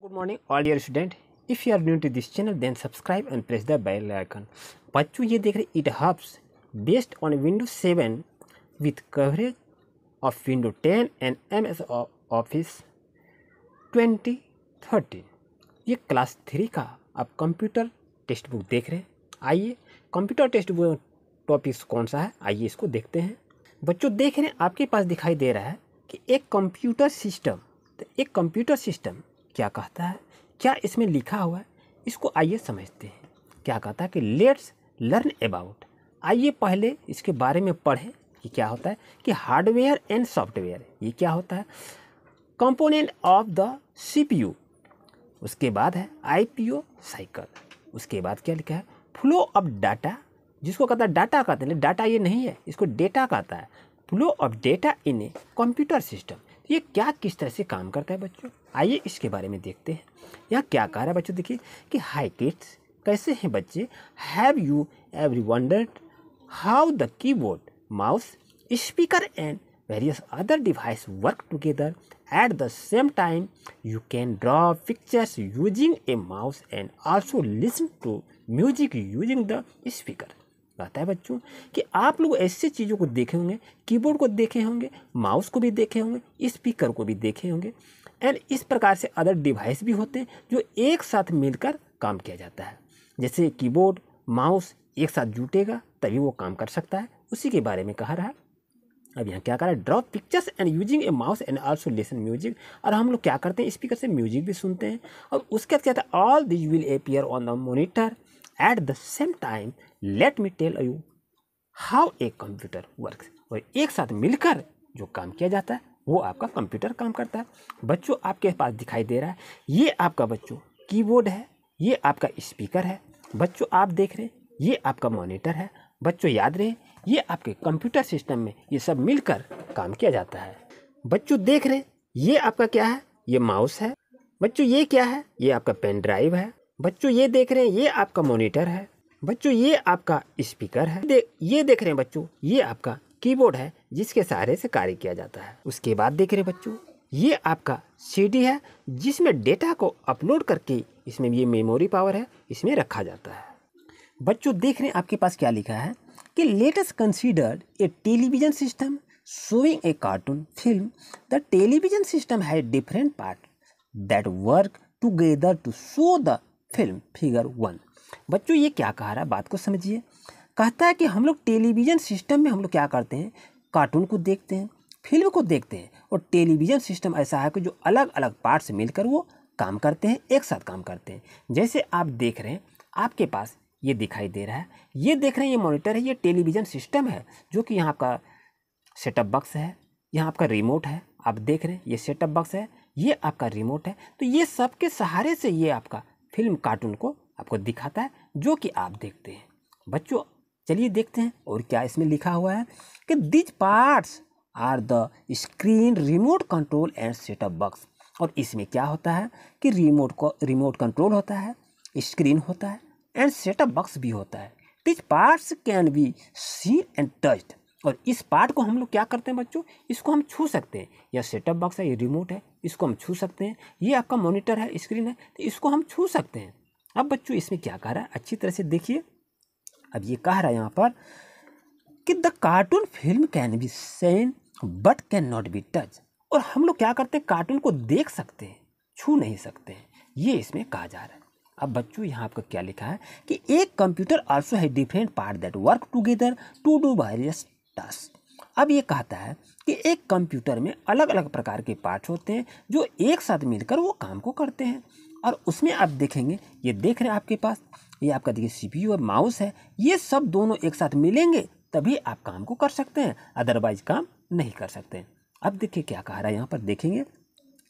Good morning all dear student. If you are new to this channel then subscribe and press the bell icon. बच्चों ये देख रहे it hubs based on Windows 7 with coverage of Windows 10 and MS Office 2013. ये class 3 का आप computer text book देख रहे हैं। आइए कंप्यूटर टेक्स्ट बुक टॉपिक्स कौन सा है आइए इसको देखते हैं। बच्चों देख रहे हैं आपके पास दिखाई दे रहा है कि एक कंप्यूटर सिस्टम, तो एक कंप्यूटर सिस्टम क्या कहता है, क्या इसमें लिखा हुआ है, इसको आइए समझते हैं। क्या कहता है कि लेट्स लर्न अबाउट। आइए पहले इसके बारे में पढ़ें कि क्या होता है कि हार्डवेयर एंड सॉफ्टवेयर ये क्या होता है, कंपोनेंट ऑफ द सीपीयू, उसके बाद है आईपीओ साइकिल, उसके बाद क्या लिखा है फ्लो ऑफ डाटा, जिसको कहता है डाटा कहते हैं, डाटा ये नहीं है इसको डेटा कहता है, flow of data in a computer system. ये क्या किस तरह से काम करता है बच्चों, आइए इसके बारे में देखते हैं। यहाँ क्या कह रहा है बच्चों, देखिए कि हाई किड्स कैसे हैं बच्चे, have you every wondered how the keyboard, mouse, speaker and various other device work together at the same time, you can draw pictures using a mouse and also listen to music using the speaker. कहता है बच्चों कि आप लोग ऐसी चीज़ों को देखे होंगे, कीबोर्ड को देखे होंगे, माउस को भी देखे होंगे, स्पीकर को भी देखे होंगे, एंड इस प्रकार से अदर डिवाइस भी होते हैं जो एक साथ मिलकर काम किया जाता है। जैसे कीबोर्ड माउस एक साथ जुटेगा तभी वो काम कर सकता है, उसी के बारे में कहा रहा है। अब यहाँ क्या कर रहा है, draw pictures and using a mouse and also listen music. और हम लोग क्या करते हैं, स्पीकर से म्यूजिक भी सुनते हैं। और उसके बाद क्या था, all this will appear on the monitor at the same time, let me tell you how a computer works. और एक साथ मिलकर जो काम किया जाता है वो आपका कंप्यूटर काम करता है। बच्चों आपके पास दिखाई दे रहा है ये आपका बच्चों कीबोर्ड है, ये आपका स्पीकर है, बच्चों आप देख रहे हैं ये आपका मॉनिटर है। बच्चों याद रहे ये आपके कंप्यूटर सिस्टम में ये सब मिलकर काम किया जाता है। बच्चों देख रहे हैं ये आपका क्या है, ये माउस है। बच्चों ये क्या है, ये आपका पेन ड्राइव है। बच्चों ये देख रहे हैं ये आपका मॉनिटर है। बच्चों ये आपका स्पीकर है। ये देख रहे हैं बच्चों ये आपका कीबोर्ड है जिसके सहारे से कार्य किया जाता है। उसके बाद देख रहे हैं बच्चों ये आपका सीडी है जिसमें डेटा को अपलोड करके इसमें ये मेमोरी पावर है इसमें रखा जाता है। बच्चों देख रहे हैं आपके पास क्या लिखा है कि let us consider a television system showing a cartoon film. The television system has different part that work together to show the film, figure 1। बच्चों ये क्या कह रहा है, बात को समझिए। कहता है कि हम लोग टेलीविज़न सिस्टम में हम लोग क्या करते हैं, कार्टून को देखते हैं, फिल्म को देखते हैं। और टेलीविज़न सिस्टम ऐसा है कि जो अलग अलग पार्ट से मिलकर वो काम करते हैं, एक साथ काम करते हैं। जैसे आप देख रहे हैं आपके पास ये दिखाई दे रहा है, ये देख रहे हैं ये मॉनिटर है, ये टेलीविज़न सिस्टम है जो कि यहाँ आपका सेटअप बॉक्स है, यहाँ आपका रिमोट है। आप देख रहे हैं ये सेटअप बॉक्स है, ये आपका रिमोट है। तो ये सब के सहारे से ये आपका फिल्म कार्टून को आपको दिखाता है जो कि आप देखते हैं। बच्चों चलिए देखते हैं और क्या इसमें लिखा हुआ है कि this parts are the screen, remote control and setup box. और इसमें क्या होता है कि रिमोट कंट्रोल होता है, स्क्रीन होता है एंड सेटअप बॉक्स भी होता है। This parts can be seen and touched. और इस पार्ट को हम लोग क्या करते हैं बच्चों, इसको हम छू सकते हैं। यह सेटअप बॉक्स है, ये रिमोट है, इसको हम छू सकते हैं। ये आपका मॉनिटर है, स्क्रीन है, तो इसको हम छू सकते हैं। अब बच्चों इसमें क्या कह रहा है अच्छी तरह से देखिए। अब ये कह रहा है यहाँ पर कि the cartoon film can be seen but can not be touch. और हम लोग क्या करते हैं, कार्टून को देख सकते हैं, छू नहीं सकते हैं, ये इसमें कहा जा रहा है। अब बच्चों यहाँ आपको क्या लिखा है कि एक computer also has different part that work together to do various task. अब ये कहता है कि एक कंप्यूटर में अलग अलग प्रकार के पार्ट्स होते हैं जो एक साथ मिलकर वो काम को करते हैं। और उसमें आप देखेंगे ये देख रहे हैं आपके पास ये आपका देखिए सीपीयू और माउस है, ये सब दोनों एक साथ मिलेंगे तभी आप काम को कर सकते हैं, अदरवाइज काम नहीं कर सकते हैं। अब देखिए क्या कह रहा है यहाँ पर देखेंगे,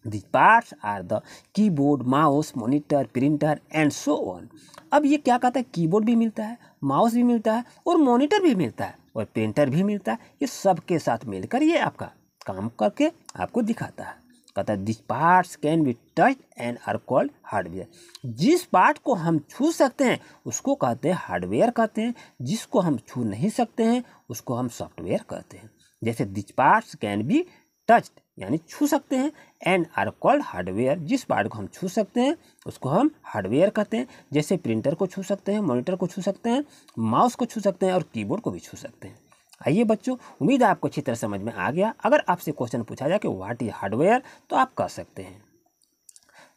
this parts are the keyboard, mouse, monitor, printer and so on. अब ये क्या कहता है, कीबोर्ड भी मिलता है, माउस भी मिलता है और मॉनिटर भी मिलता है और प्रिंटर भी मिलता है। ये सब के साथ मिलकर ये आपका काम करके आपको दिखाता है। कहता है this parts can be touch and are called hardware. जिस पार्ट को हम छू सकते हैं उसको कहते हैं हार्डवेयर कहते हैं, जिसको हम छू नहीं सकते हैं उसको हम सॉफ्टवेयर कहते हैं। जैसे this parts can be touched यानी छू सकते हैं, एंड आर कॉल्ड हार्डवेयर, जिस पार्ट को हम छू सकते हैं उसको हम हार्डवेयर कहते हैं। जैसे प्रिंटर को छू सकते हैं, मॉनिटर को छू सकते हैं, माउस को छू सकते हैं और कीबोर्ड को भी छू सकते हैं। आइए बच्चों, उम्मीद है आपको अच्छी तरह समझ में आ गया। अगर आपसे क्वेश्चन पूछा जाए कि व्हाट इज हार्डवेयर, तो आप कह सकते हैं।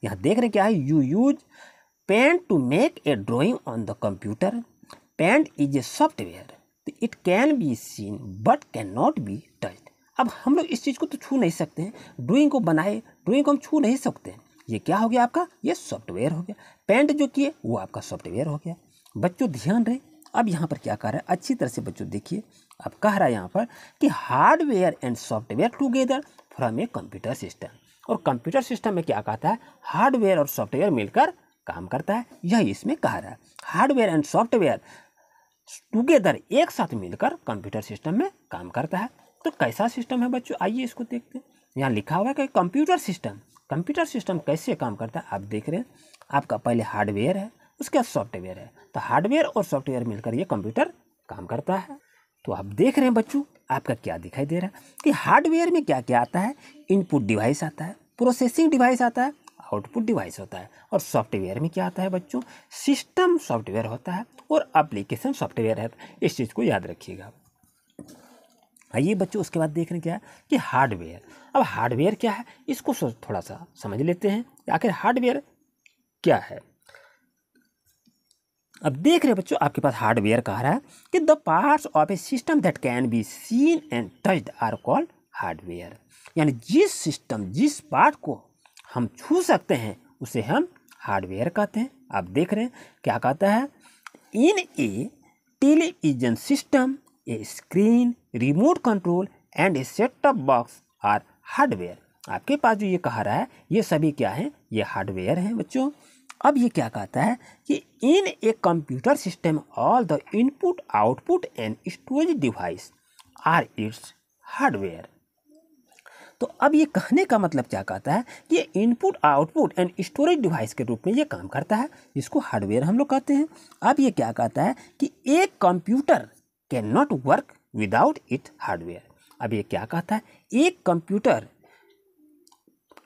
यहाँ देख रहे क्या है, you use paint to make a drawing on the computer. Paint is a software, it can be seen but can not be touched. अब हम लोग इस चीज़ को तो छू नहीं सकते हैं, ड्राइंग को बनाए, ड्राइंग को हम छू नहीं सकते हैं। ये क्या हो गया आपका, ये सॉफ्टवेयर हो गया। पेंट जो किए वो आपका सॉफ्टवेयर हो गया। बच्चों ध्यान रहे, अब यहाँ पर क्या कह रहा है, अच्छी तरह से बच्चों देखिए। अब कह रहा है यहाँ पर कि hardware and software together from A computer system. और कंप्यूटर सिस्टम में क्या कहता है, हार्डवेयर और सॉफ्टवेयर मिलकर काम करता है, यही इसमें कह रहा है। हार्डवेयर एंड सॉफ्टवेयर टुगेदर, एक साथ मिलकर कंप्यूटर सिस्टम में काम करता है। तो कैसा सिस्टम है बच्चों, आइए इसको देखते हैं। यहाँ लिखा हुआ है कि कंप्यूटर सिस्टम। कंप्यूटर सिस्टम कैसे काम करता है, आप देख रहे हैं। आपका पहले हार्डवेयर है, उसके बाद सॉफ्टवेयर है। तो हार्डवेयर और सॉफ्टवेयर मिलकर ये कंप्यूटर काम करता है। तो आप देख रहे हैं बच्चों, आपका क्या दिखाई दे रहा है कि हार्डवेयर में क्या क्या आता है, इनपुट डिवाइस आता है, प्रोसेसिंग डिवाइस आता है, आउटपुट डिवाइस होता है। और सॉफ्टवेयर में क्या आता है बच्चों, सिस्टम सॉफ्टवेयर होता है और एप्लीकेशन सॉफ्टवेयर है। इस चीज़ को याद रखिएगा। आइए बच्चों, उसके बाद देख रहे हैं क्या कि हार्डवेयर। अब हार्डवेयर क्या है, इसको थोड़ा सा समझ लेते हैं आखिर हार्डवेयर क्या है। अब देख रहे हैं बच्चों, आपके पास हार्डवेयर कह रहा है कि the parts of a system that can be seen and touched are called hardware. यानी जिस सिस्टम, जिस पार्ट को हम छू सकते हैं उसे हम हार्डवेयर कहते हैं। आप देख रहे हैं क्या कहता है, in a television system a screen, remote control and a set top box are hardware. आपके पास जो ये कह रहा है ये सभी क्या है, ये हार्डवेयर हैं बच्चों। अब ये क्या कहता है कि in a computer system all the input, output and storage device are its hardware. तो अब ये कहने का मतलब क्या कहता है कि ये input, output and storage device के रूप में ये काम करता है, इसको हार्डवेयर हम लोग कहते हैं। अब ये क्या कहता है कि एक computer can not work without it hardware. अब ये क्या कहता है, एक कंप्यूटर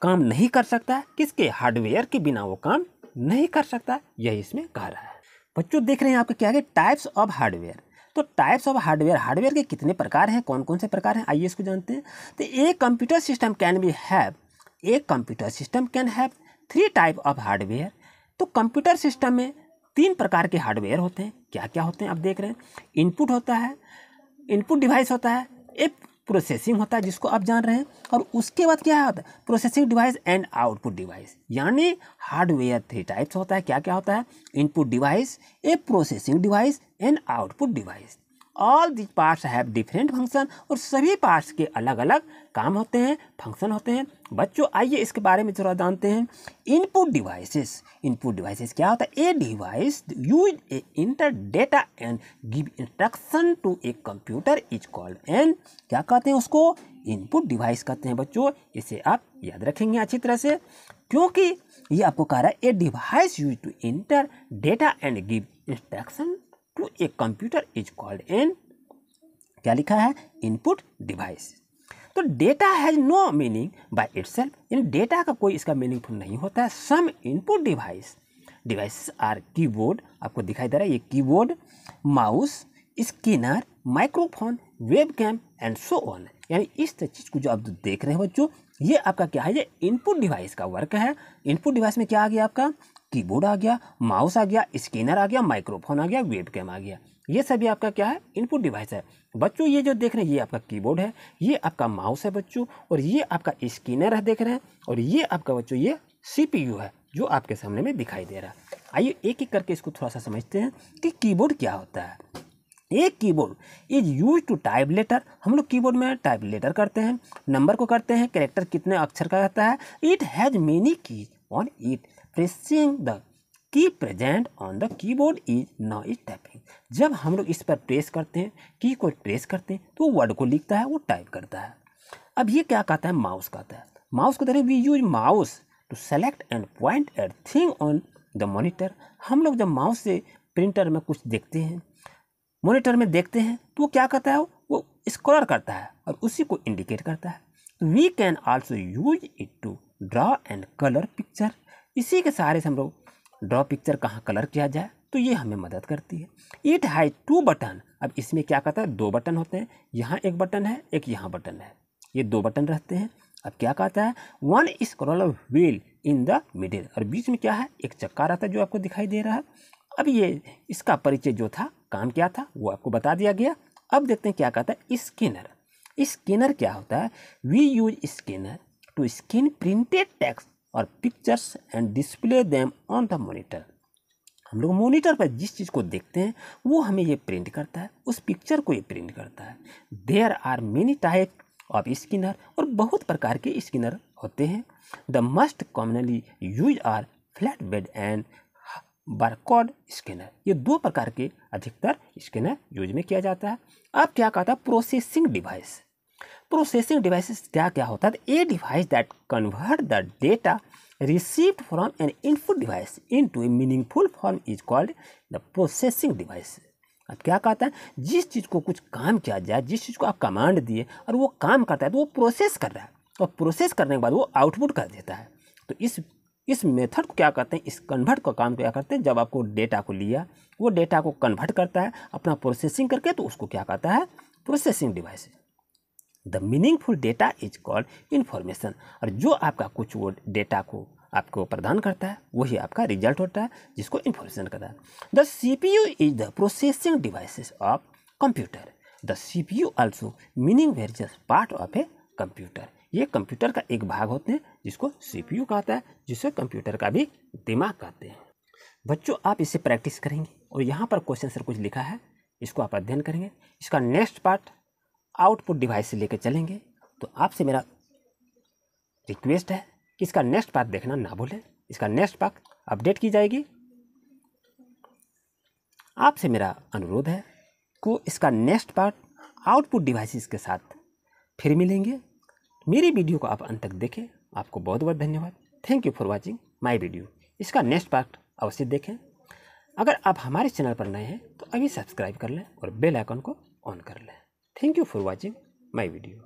काम नहीं कर सकता किसके, हार्डवेयर के बिना वो काम नहीं कर सकता, यही इसमें कह रहा है। बच्चों देख रहे हैं आपके क्या है, टाइप्स ऑफ हार्डवेयर। तो टाइप्स ऑफ हार्डवेयर, हार्डवेयर के कितने प्रकार हैं, कौन कौन से प्रकार हैं, आइए इसको जानते हैं। तो एक computer system can be have, एक computer system can have 3 type of hardware. तो कंप्यूटर सिस्टम में 3 प्रकार के हार्डवेयर होते हैं। क्या क्या होते हैं आप देख रहे हैं, इनपुट होता है, इनपुट डिवाइस होता है, एक प्रोसेसिंग होता है जिसको आप जान रहे हैं, और उसके बाद क्या होता है, processing device and output device. यानी हार्डवेयर 3 टाइप्स होता है। क्या क्या होता है, input device, A processing device and output device. All this parts have different function, और सभी पार्ट्स के अलग अलग काम होते हैं, फंक्शन होते हैं। बच्चों आइए इसके बारे में थोड़ा जानते हैं। इनपुट डिवाइसेस, इनपुट डिवाइसेस क्या होता है, a device use a enter data and give instruction to a computer is called an, क्या कहते हैं उसको, इनपुट डिवाइस कहते हैं। बच्चों इसे आप याद रखेंगे अच्छी तरह से, क्योंकि ये आपको कह रहा है a device use to enter data and give instruction to a computer is called an, क्या लिखा है, इनपुट डिवाइस। तो data has no meaning by itself, यानी डेटा का कोई इसका मीनिंगफुल नहीं होता है। Some input devices are keyboard, आपको दिखाई दे रहा है ये keyboard, mouse, scanner, microphone, webcam and so on. यानी इस चीज़ को जो आप देख रहे हैं बच्चों, ये आपका क्या है, ये इनपुट डिवाइस का वर्क है। इनपुट डिवाइस में क्या आ गया, आपका कीबोर्ड आ गया, माउस आ गया, स्कैनर आ गया, माइक्रोफोन आ गया, वेबकैम आ गया। ये सभी आपका क्या है, इनपुट डिवाइस है। बच्चों ये जो देख रहे हैं ये आपका कीबोर्ड है, ये आपका माउस है बच्चों, और ये आपका स्कैनर है देख रहे हैं, और ये आपका बच्चों ये CPU है जो आपके सामने में दिखाई दे रहा है। आइए एक एक करके इसको थोड़ा सा समझते हैं कि कीबोर्ड क्या होता है। एक keyboard is use to type letter, हम लोग कीबोर्ड में टाइप लेटर करते हैं, नंबर को करते हैं, कैरेक्टर कितने अक्षर का रहता है। It has many keys on it, pressing the key present on the keyboard is now is typing. जब हम लोग इस पर प्रेस करते हैं, की को प्रेस करते हैं, तो वर्ड को लिखता है, वो टाइप करता है। अब ये क्या कहता है, माउस कहता है। माउस को तरह we use mouse to select and point at thing on the monitor. हम लोग जब माउस से प्रिंटर में कुछ देखते हैं, मॉनिटर में देखते हैं, तो वो क्या करता है, वो स्क्रॉल करता है और उसी को इंडिकेट करता है। We can also use it to draw and colour picture. इसी के सहारे से हम लोग ड्रॉ पिक्चर कहाँ कलर किया जाए तो ये हमें मदद करती है। It has 2 button. अब इसमें क्या कहता है, 2 बटन होते हैं, यहाँ एक बटन है, एक यहाँ बटन है, ये 2 बटन रहते हैं। अब क्या कहता है, 1 scroller wheel in the middle, और बीच में क्या है, एक चक्का रहता है जो आपको दिखाई दे रहा है। अब ये इसका परिचय जो था, काम क्या था, वो आपको बता दिया गया। अब देखते हैं क्या कहता है, स्कैनर। स्कैनर क्या होता है, we use scanner to scan printed text और pictures and display them on the monitor. हम लोग मॉनिटर पर जिस चीज़ को देखते हैं वो हमें ये प्रिंट करता है, उस पिक्चर को ये प्रिंट करता है। There are many type of scanner, और बहुत प्रकार के स्कैनर होते हैं। The most commonly use are flatbed and barcode scanner. ये 2 प्रकार के अधिकतर स्कैनर यूज में किया जाता है। अब क्या कहता है, प्रोसेसिंग डिवाइस। प्रोसेसिंग डिवाइसेस क्या क्या होता है, a device that convert the data received from an input device into a meaningful form is called the processing device। अब क्या कहता है, जिस चीज़ को कुछ काम किया जाए, जिस चीज़ को आप कमांड दिए और वो काम करता है तो वो प्रोसेस कर रहा है, और प्रोसेस करने के बाद वो आउटपुट कर देता है। तो इस मेथड को क्या कहते हैं, इस कन्वर्ट का काम क्या करते हैं, जब आपको डेटा को लिया, वो डेटा को कन्वर्ट करता है अपना प्रोसेसिंग करके, तो उसको क्या कहता है, processing device. The meaningful data is called information, और जो आपका कुछ वो डेटा को आपको प्रदान करता है वही आपका रिजल्ट होता है, जिसको इंफॉर्मेशन कहता है। The CPU is the processing devices of computer. The CPU also meaning various part of a computer. ये कंप्यूटर का एक भाग होते हैं जिसको CPU कहता है, जिसे कंप्यूटर का भी दिमाग कहते हैं। बच्चों, आप इसे प्रैक्टिस करेंगे और यहाँ पर क्वेश्चन सर कुछ लिखा है, इसको आप अध्ययन करेंगे। इसका नेक्स्ट पार्ट आउटपुट डिवाइस से लेकर चलेंगे। तो आपसे मेरा रिक्वेस्ट है कि इसका नेक्स्ट पार्ट देखना ना भूलें। इसका नेक्स्ट पार्ट अपडेट की जाएगी। आपसे मेरा अनुरोध है कि इसका नेक्स्ट पार्ट आउटपुट डिवाइसेस के साथ फिर मिलेंगे। मेरी वीडियो को आप अंत तक देखें। आपको बहुत बहुत धन्यवाद। Thank you for watching my video. इसका नेक्स्ट पार्ट अवश्य देखें। अगर आप हमारे चैनल पर नए हैं तो अभी सब्सक्राइब कर लें और बेल आइकन को ऑन कर लें। Thank you for watching my video.